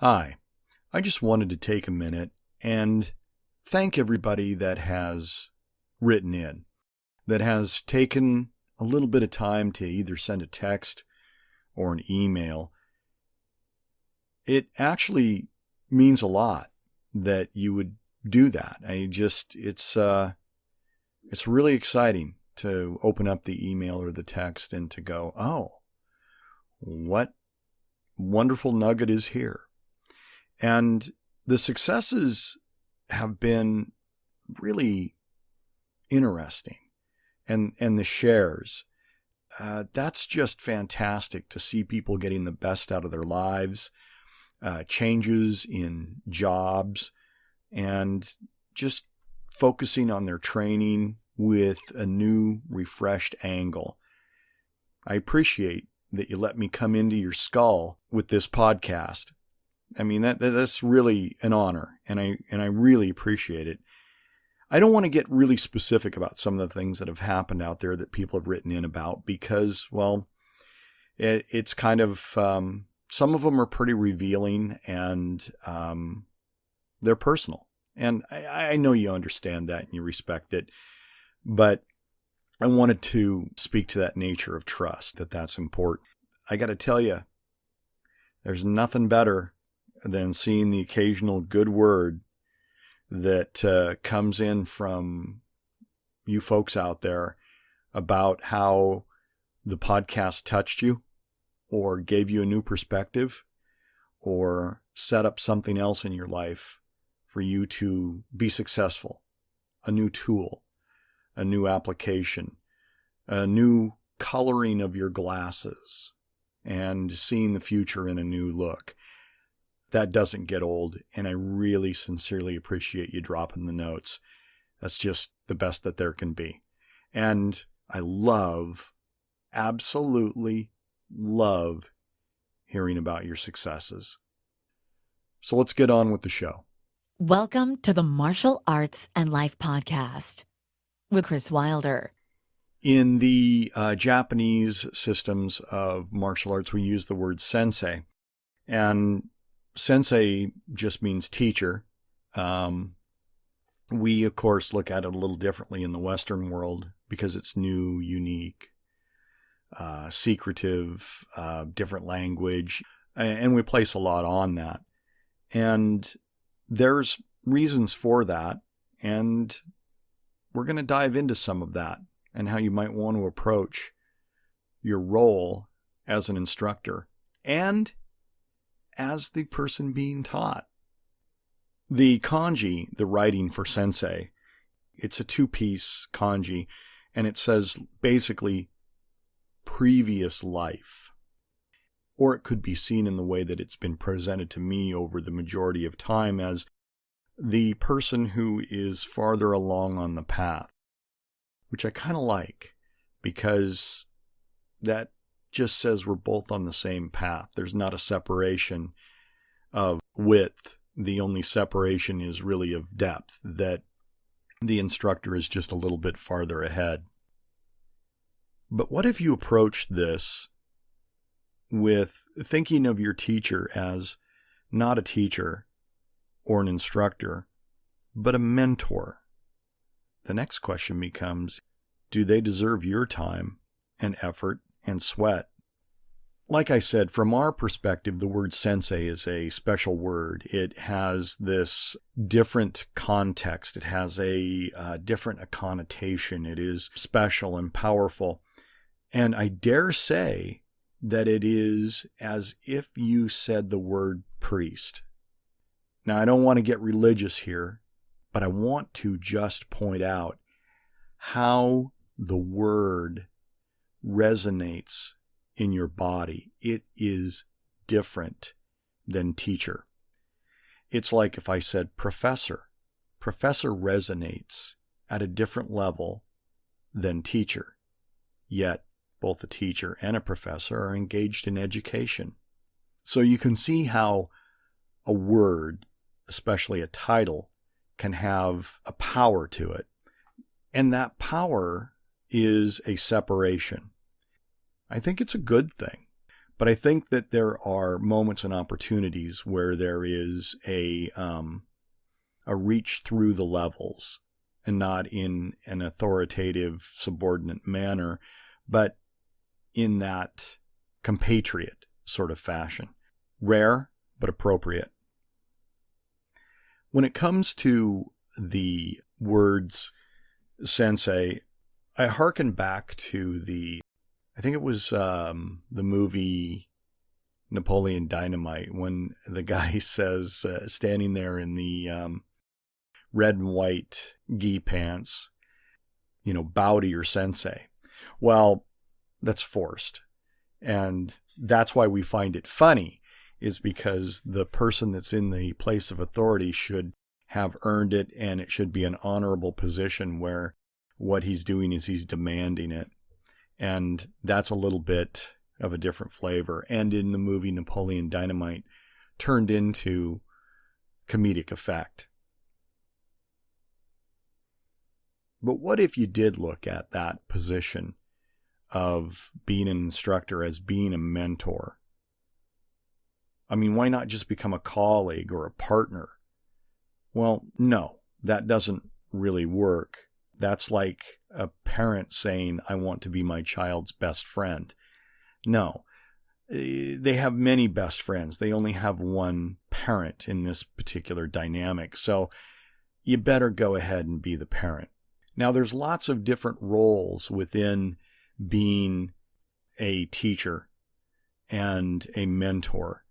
Hi, I just wanted to take a minute and thank everybody that has written in, that has taken a little bit of time to either send a text or an email. It actually means a lot that you would do that. It's really exciting to open up the email or the text and to go, oh, what wonderful nugget is here. And the successes have been really interesting. And the shares, that's just fantastic to see people getting the best out of their lives, changes in jobs, and just focusing on their training with a new, refreshed angle. I appreciate that you let me come into your skull with this podcast. I mean, that's really an honor, and I really appreciate it. I don't want to get really specific about some of the things that have happened out there that people have written in about because, well, it's kind of, some of them are pretty revealing and they're personal. And I know you understand that and you respect it, but I wanted to speak to that nature of trust, that's important. I got to tell you, there's nothing better than seeing the occasional good word that comes in from you folks out there about how the podcast touched you or gave you a new perspective or set up something else in your life for you to be successful, a new tool, a new application, a new coloring of your glasses, and seeing the future in a new look. That doesn't get old, and I really sincerely appreciate you dropping the notes. That's just the best that there can be. And I absolutely love hearing about your successes. So let's get on with the show. Welcome to the Martial Arts and Life Podcast with Kris Wilder. In the Japanese systems of martial arts, we use the word sensei. And sensei just means teacher. We, of course, look at it a little differently in the Western world because it's new, unique, secretive, different language, and we place a lot on that. And there's reasons for that, and we're going to dive into some of that and how you might want to approach your role as an instructor and as the person being taught. The kanji, the writing for sensei, it's a two-piece kanji, and it says basically previous life. Or it could be seen in the way that it's been presented to me over the majority of time as the person who is farther along on the path, which I kind of like because that just says we're both on the same path. There's not a separation of width. The only separation is really of depth, that the instructor is just a little bit farther ahead. But what if you approached this with thinking of your teacher as not a teacher or an instructor, but a mentor? The next question becomes, do they deserve your time and effort and sweat? Like I said, from our perspective, the word sensei is a special word. It has this different context. It has a different connotation. It is special and powerful. And I dare say that it is as if you said the word priest. Now, I don't want to get religious here, but I want to just point out how the word resonates in your body. It is different than teacher. It's like if I said professor. Professor resonates at a different level than teacher. Yet both a teacher and a professor are engaged in education. So you can see how a word, especially a title, can have a power to it. And that power is a separation. I think it's a good thing. But I think that there are moments and opportunities where there is a reach through the levels, and not in an authoritative, subordinate manner, but in that compatriot sort of fashion. Rare, but appropriate. When it comes to the words sensei, I hearken back to I think it was the movie Napoleon Dynamite, when the guy says, standing there in the red and white gi pants, bow to your sensei. Well, that's forced. And that's why we find it funny, is because the person that's in the place of authority should have earned it, and it should be an honorable position where what he's doing is he's demanding it. And that's a little bit of a different flavor. And in the movie Napoleon Dynamite, turned into comedic effect. But what if you did look at that position of being an instructor as being a mentor? I mean, why not just become a colleague or a partner? Well, no, that doesn't really work. That's like a parent saying, I want to be my child's best friend. No, they have many best friends. They only have one parent in this particular dynamic. So you better go ahead and be the parent. Now, there's lots of different roles within being a teacher and a mentor.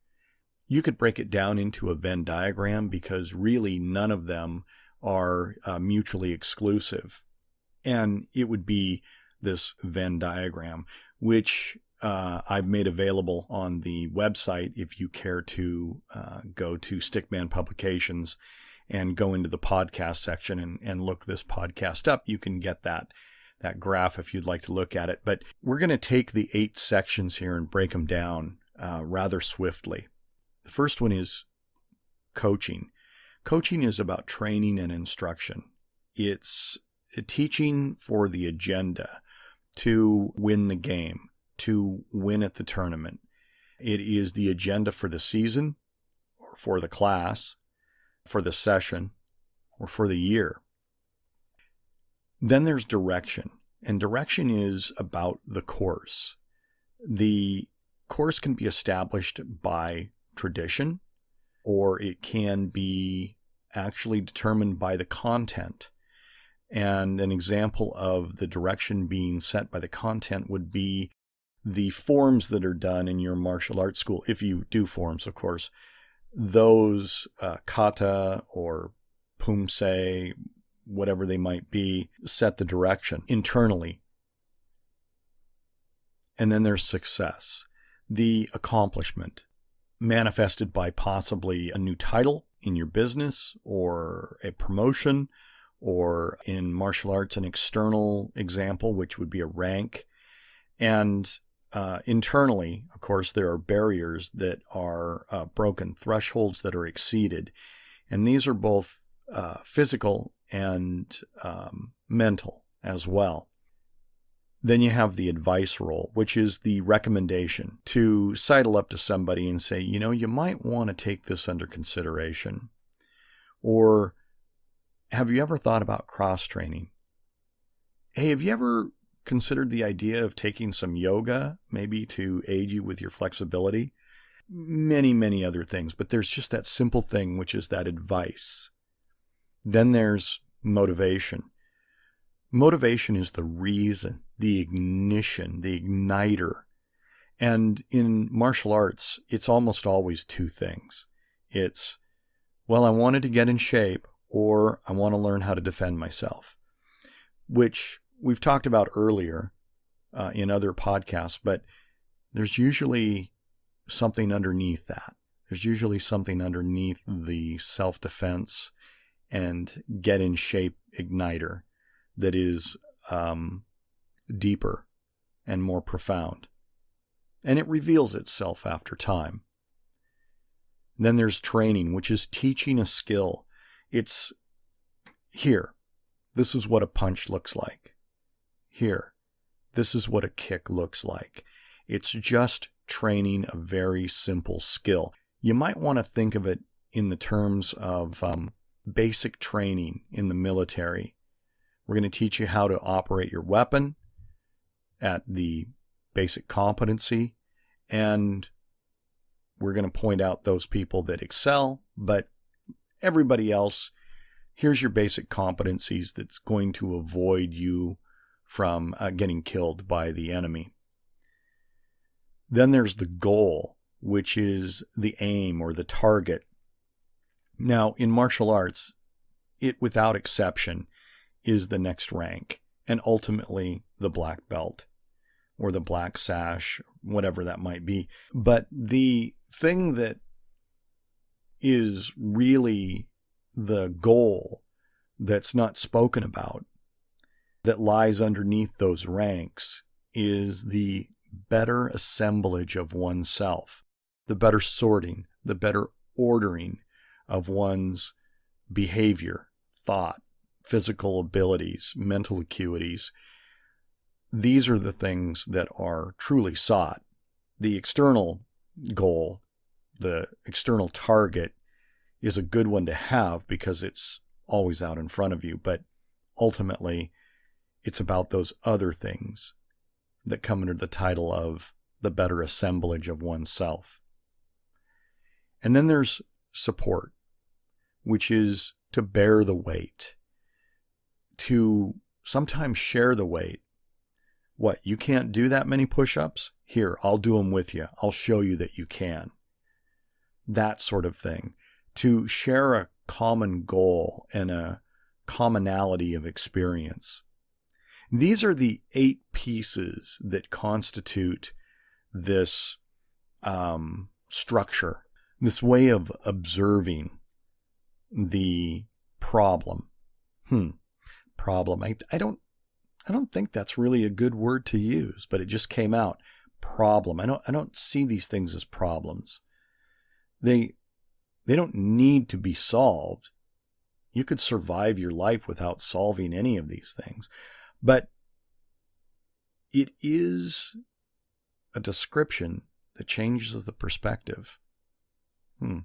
You could break it down into a Venn diagram, because really none of them are mutually exclusive. And it would be this Venn diagram, which I've made available on the website. If you care to go to Stickman Publications and go into the podcast section and look this podcast up, you can get that graph if you'd like to look at it. But we're going to take the 8 sections here and break them down rather swiftly. The first one is coaching. Coaching is about training and instruction. It's teaching for the agenda to win the game, to win at the tournament. It is the agenda for the season, or for the class, for the session, or for the year. Then there's direction, and direction is about the course. The course can be established by tradition, or it can be actually determined by the content. And an example of the direction being set by the content would be the forms that are done in your martial arts school. If you do forms, of course, those kata or pumse, whatever they might be, set the direction internally. And then there's success, the accomplishment, manifested by possibly a new title in your business, or a promotion, or in martial arts, an external example, which would be a rank. And internally, of course, there are barriers that are broken, thresholds that are exceeded. And these are both physical and mental as well. Then you have the advice role, which is the recommendation to sidle up to somebody and say, you might want to take this under consideration. Or, have you ever thought about cross-training? Hey, have you ever considered the idea of taking some yoga, maybe to aid you with your flexibility? Many, many other things, but there's just that simple thing, which is that advice. Then there's motivation. Motivation is the reason, the ignition, the igniter. And in martial arts, it's almost always 2 things. It's, well, I wanted to get in shape, or I want to learn how to defend myself, which we've talked about earlier in other podcasts, but there's usually something underneath that. There's usually something underneath the self-defense and get in shape igniter that is deeper and more profound. And it reveals itself after time. Then there's training, which is teaching a skill. It's here. This is what a punch looks like. Here. This is what a kick looks like. It's just training a very simple skill. You might want to think of it in the terms of basic training in the military. We're going to teach you how to operate your weapon at the basic competency, and we're going to point out those people that excel, but everybody else, here's your basic competencies that's going to avoid you from getting killed by the enemy. Then there's the goal, which is the aim or the target. Now, in martial arts, it without exception is the next rank, and ultimately the black belt or the black sash, whatever that might be. But the thing that is really the goal that's not spoken about, that lies underneath those ranks, is the better assemblage of oneself, the better sorting, the better ordering of one's behavior, thought, physical abilities, mental acuities. These are the things that are truly sought. The external goal, the external target, is a good one to have because it's always out in front of you, but ultimately it's about those other things that come under the title of the better assemblage of oneself. And then there's support, which is to bear the weight, to sometimes share the weight. What, you can't do that many push-ups? Here, I'll do them with you. I'll show you that you can. That sort of thing. To share a common goal and a commonality of experience. These are the 8 pieces that constitute this structure, this way of observing the problem. Problem. I don't think that's really a good word to use, but it just came out. Problem. I don't see these things as problems. They don't need to be solved. You could survive your life without solving any of these things. But it is a description that changes the perspective. I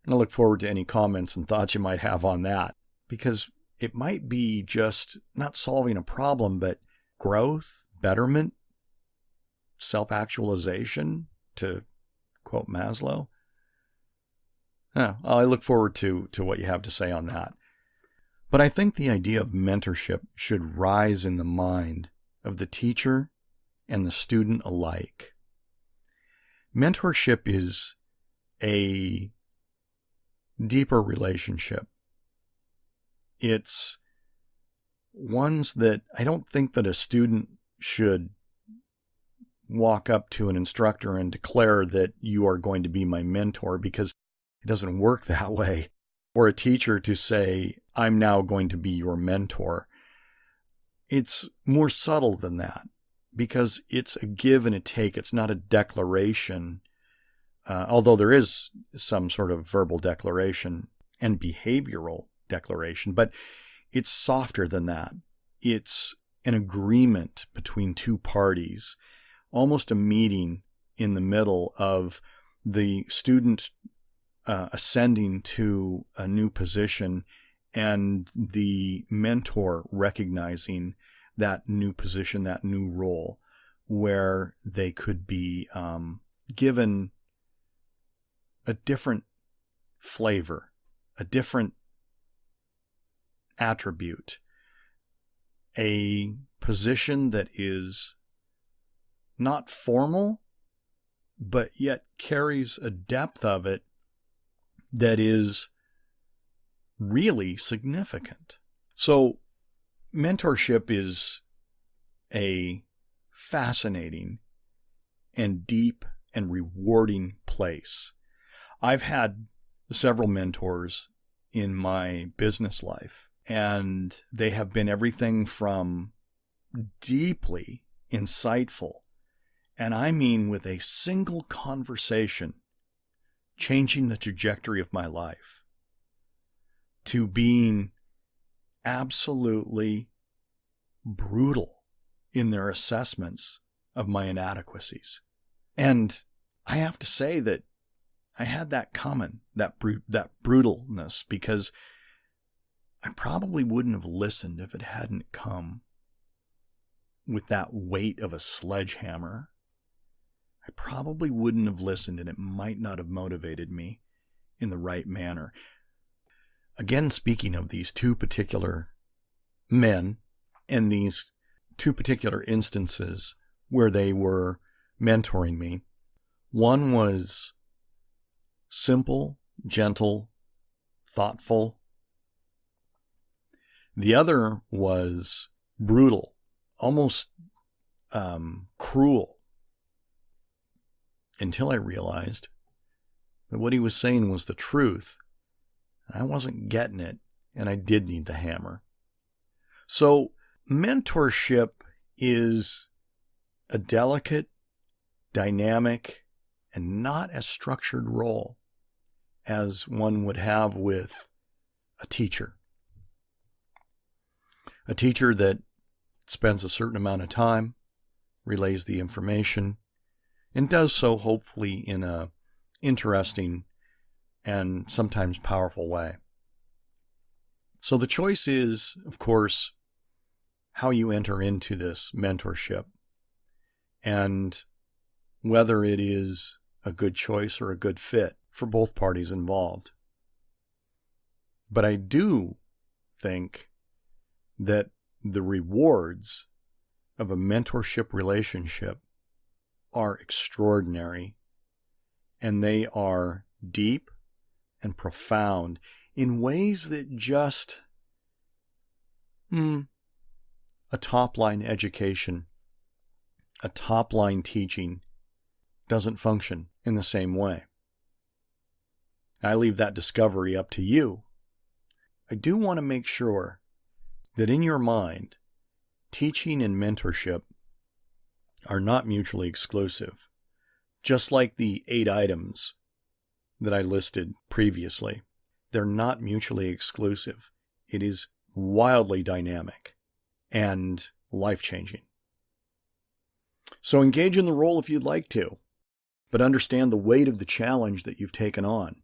look forward to any comments and thoughts you might have on that, because it might be just not solving a problem, but growth, betterment, self-actualization, to quote Maslow. I look forward to what you have to say on that. But I think the idea of mentorship should rise in the mind of the teacher and the student alike. Mentorship is a deeper relationship. It's ones that I don't think that a student should walk up to an instructor and declare that you are going to be my mentor, because it doesn't work that way. Or a teacher to say, I'm now going to be your mentor. It's more subtle than that, because it's a give and a take. It's not a declaration, although there is some sort of verbal declaration and behavioral declaration, but it's softer than that. It's an agreement between two parties, almost a meeting in the middle of the student ascending to a new position and the mentor recognizing that new position, that new role, where they could be given a different flavor, a different attribute, a position that is not formal, but yet carries a depth of it that is really significant. So mentorship is a fascinating and deep and rewarding place. I've had several mentors in my business life, and they have been everything from deeply insightful, and I mean with a single conversation changing the trajectory of my life, to being absolutely brutal in their assessments of my inadequacies. And I have to say that I had that coming, that brutalness, because I probably wouldn't have listened if it hadn't come with that weight of a sledgehammer. I probably wouldn't have listened, and it might not have motivated me in the right manner. Again, speaking of these two particular men and these two particular instances where they were mentoring me, one was simple, gentle, thoughtful. The other was brutal, almost cruel, until I realized that what he was saying was the truth. I wasn't getting it, and I did need the hammer. So mentorship is a delicate, dynamic, and not as structured role as one would have with a teacher. A teacher that spends a certain amount of time, relays the information, and does so hopefully in a interesting and sometimes powerful way. So the choice is, of course, how you enter into this mentorship and whether it is a good choice or a good fit for both parties involved. But I do think that the rewards of a mentorship relationship are extraordinary, and they are deep and profound in ways that just a top-line education, a top-line teaching doesn't function in the same way. I leave that discovery up to you. I do want to make sure that in your mind, teaching and mentorship are not mutually exclusive, just like the 8 items that I listed previously. They're not mutually exclusive. It is wildly dynamic and life-changing. So engage in the role if you'd like to, but understand the weight of the challenge that you've taken on,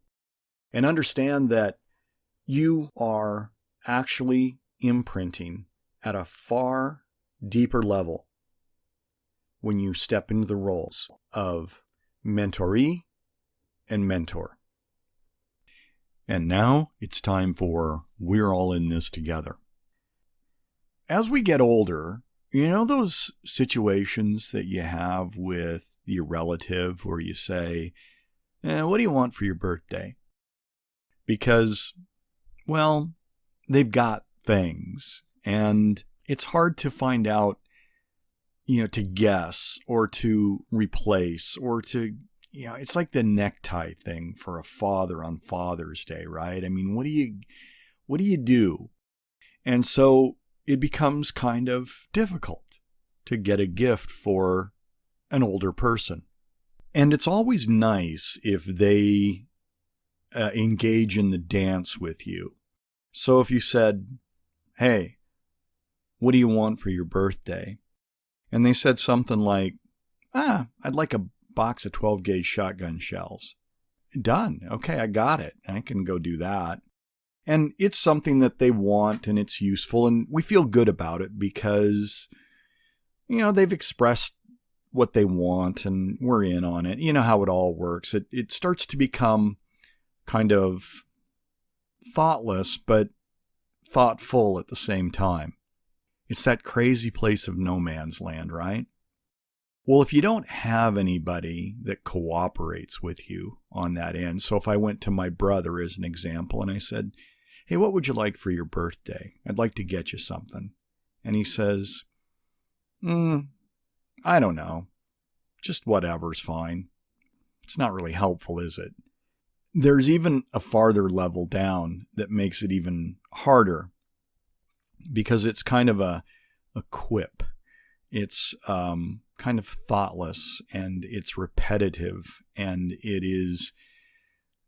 and understand that you are actually imprinting at a far deeper level when you step into the roles of mentoree and mentor. And now it's time for We're All in This Together. As we get older, you know those situations that you have with your relative where you say, what do you want for your birthday? Because, well, they've got things, and it's hard to find out, to guess or to replace or to, it's like the necktie thing for a father on Father's Day, right? I mean, what do you do? And so it becomes kind of difficult to get a gift for an older person. And it's always nice if they engage in the dance with you. So if you said, hey, what do you want for your birthday? And they said something like, I'd like a box of 12-gauge shotgun shells. Done. Okay, I got it. I can go do that. And it's something that they want, and it's useful, and we feel good about it because, they've expressed what they want, and we're in on it. You know how it all works. It starts to become kind of thoughtless, but thoughtful at the same time. It's that crazy place of no man's land, right? Well, if you don't have anybody that cooperates with you on that end, so if I went to my brother as an example and I said, hey, what would you like for your birthday? I'd like to get you something. And he says, I don't know. Just whatever's fine. It's not really helpful, is it? There's even a farther level down that makes it even harder because it's kind of a quip. It's kind of thoughtless, and it's repetitive, and it is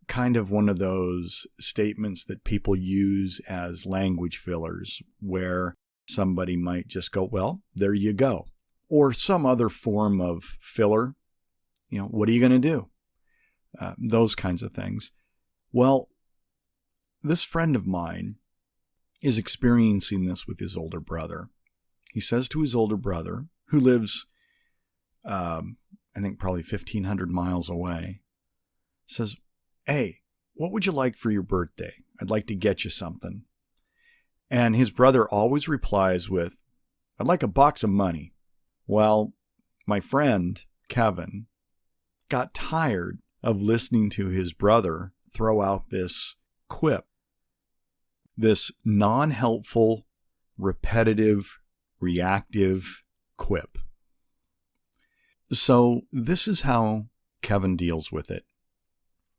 kind of one of those statements that people use as language fillers where somebody might just go, well, there you go. Or some other form of filler What are you going to do? Those kinds of things. Well, this friend of mine is experiencing this with his older brother. He says to his older brother, who lives, I think probably 1,500 miles away, says, "Hey, what would you like for your birthday? I'd like to get you something." And his brother always replies with, "I'd like a box of money." Well, my friend, Kevin, got tired of listening to his brother throw out this quip, this non-helpful, repetitive, reactive quip. So this is how Kevin deals with it.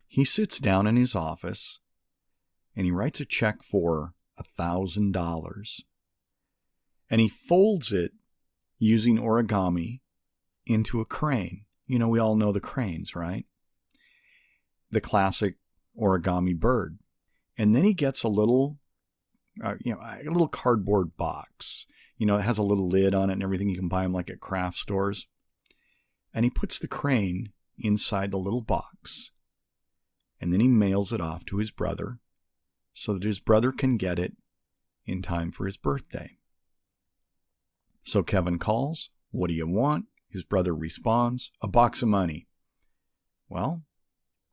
He sits down in his office and he writes a check for $1,000. And he folds it using origami into a crane. We all know the cranes, right? The classic origami bird. And then he gets a little cardboard box. It has a little lid on it and everything. You can buy them like at craft stores. And he puts the crane inside the little box. And then he mails it off to his brother so that his brother can get it in time for his birthday. So Kevin calls, "What do you want?" His brother responds, "A box of money." Well,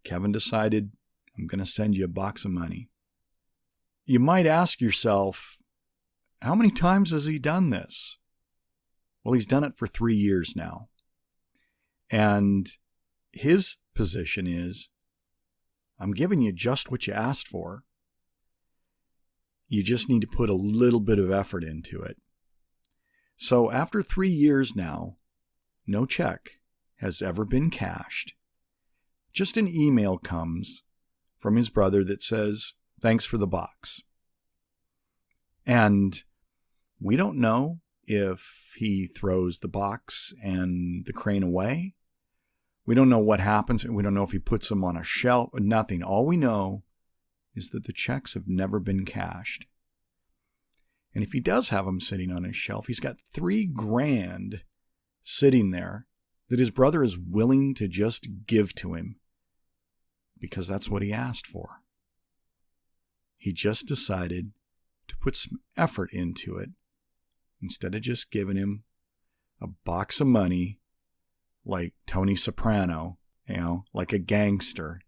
Kevin decided, "I'm going to send you a box of money." You might ask yourself, how many times has he done this? Well, he's done it for 3 years now. And his position is, I'm giving you just what you asked for. You just need to put a little bit of effort into it. So after 3 years now, no check has ever been cashed. Just an email comes from his brother that says, "Thanks for the box." And we don't know if he throws the box and the crane away. We don't know what happens. We don't know if he puts them on a shelf. Nothing. All we know is that the checks have never been cashed. And if he does have them sitting on his shelf, he's got $3,000 sitting there that his brother is willing to just give to him because that's what he asked for. He just decided to put some effort into it instead of just giving him a box of money like Tony Soprano, like a gangster.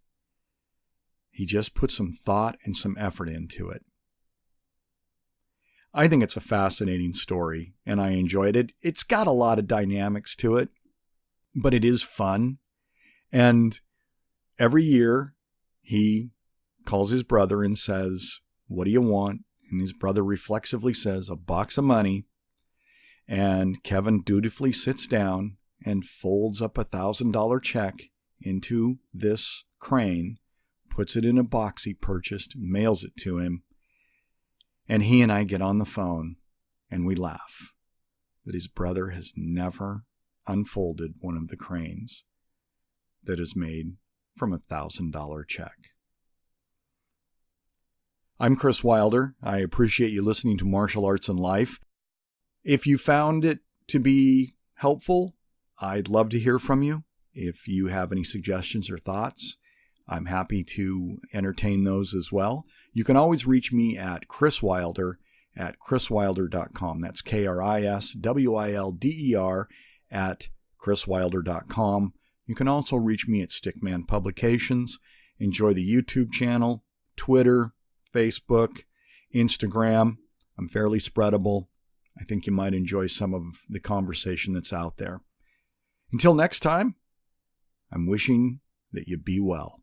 He just put some thought and some effort into it. I think it's a fascinating story, and I enjoyed it. It's got a lot of dynamics to it, but it is fun. And every year, he calls his brother and says, "What do you want?" And his brother reflexively says, "A box of money." And Kevin dutifully sits down and folds up $1,000 check into this crane, puts it in a box he purchased, mails it to him. And he and I get on the phone and we laugh that his brother has never unfolded one of the cranes that is made from a $1,000 check. I'm Kris Wilder. I appreciate you listening to Martial Arts and Life. If you found it to be helpful, I'd love to hear from you. If you have any suggestions or thoughts, I'm happy to entertain those as well. You can always reach me at Kris Wilder at kriswilder.com. That's KRISWILDER at kriswilder.com. You can also reach me at Stickman Publications. Enjoy the YouTube channel, Twitter, Facebook, Instagram. I'm fairly spreadable. I think you might enjoy some of the conversation that's out there. Until next time, I'm wishing that you be well.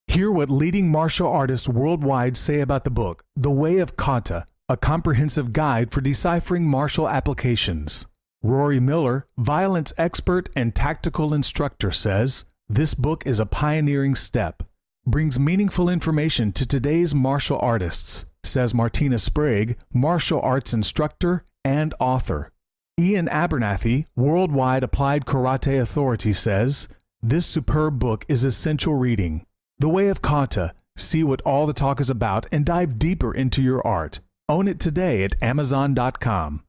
Hear what leading martial artists worldwide say about the book, The Way of Kata, a comprehensive guide for deciphering martial applications. Rory Miller, violence expert and tactical instructor, says, "This book is a pioneering step. Brings meaningful information to today's martial artists," says Martina Sprague, martial arts instructor and author. Ian Abernathy, worldwide applied karate authority, says, "This superb book is essential reading. The Way of Kata. See what all the talk is about and dive deeper into your art. Own it today at Amazon.com.